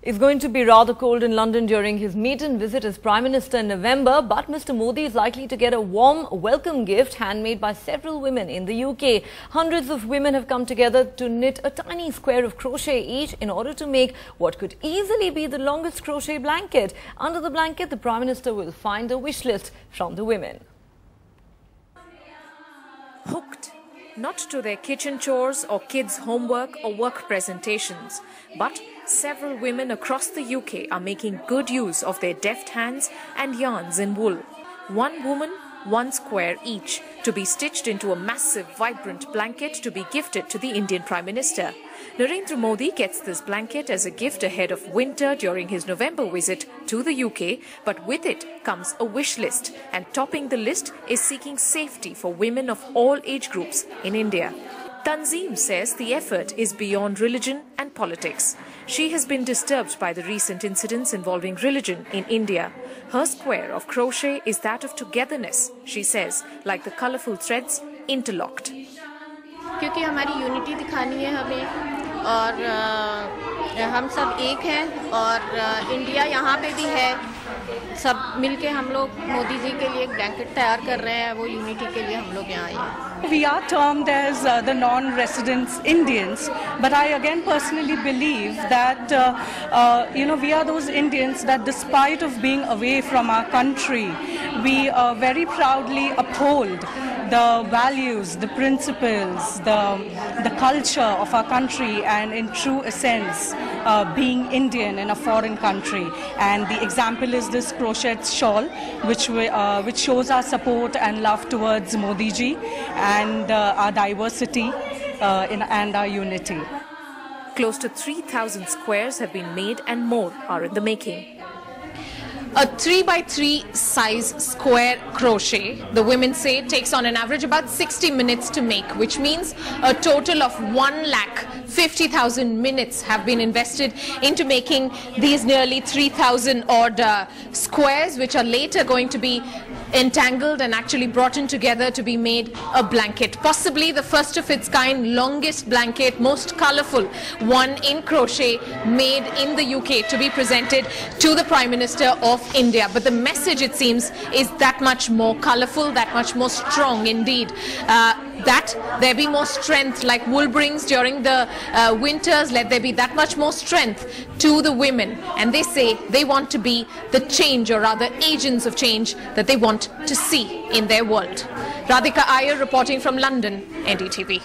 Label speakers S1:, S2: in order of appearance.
S1: It's going to be rather cold in London during his maiden visit as Prime Minister in November, but Mr. Modi is likely to get a warm welcome gift handmade by several women in the UK. Hundreds of women have come together to knit a tiny square of crochet each in order to make what could easily be the longest crochet blanket. Under the blanket, the Prime Minister will find a wish list from the women.
S2: Hooked, not to their kitchen chores or kids' homework or work presentations, but several women across the UK are making good use of their deft hands and yarns in wool. One woman, one square each, to be stitched into a massive, vibrant blanket to be gifted to the Indian Prime Minister. Narendra Modi gets this blanket as a gift ahead of winter during his November visit to the UK, but with it comes a wish list, and topping the list is seeking safety for women of all age groups in India. Tanzeem says the effort is beyond religion and politics. She has been disturbed by the recent incidents involving religion in India. Her square of crochet is that of togetherness, she says, like the colourful threads interlocked.
S3: क्योंकि हमारी unity दिखानी है हमें और हम सब एक हैं और इंडिया यहाँ पे भी है सब मिलके हम लोग मोदी जी के लिए एक ब्लैंकेट तैयार कर रहे हैं वो यूनिटी के लिए हम लोग यहाँ आए हैं.
S4: We are termed as the non-residents Indians, but I again personally believe that we are those Indians that despite of being away from our country, we very proudly uphold the values, the principles, the culture of our country, and in true essence, being Indian in a foreign country. And the example is this crochet shawl, which shows our support and love towards Modi ji and our diversity and our unity.
S2: Close to 3,000 squares have been made and more are in the making.
S5: A 3x3 size square crochet, the women say, takes on an average about 60 minutes to make, which means a total of 1,50,000 minutes have been invested into making these nearly 3,000 odd squares, which are later going to be entangled and actually brought in together to be made a blanket. Possibly the first of its kind, longest blanket, most colorful one in crochet made in the UK to be presented to the Prime Minister of India. But the message, it seems, is that much more colorful, that much more strong indeed. That there be more strength like wool brings during the winters, let there be that much more strength to the women. And they say they want to be the change, or rather agents of change, that they want to see in their world. Radhika Iyer reporting from London, NDTV.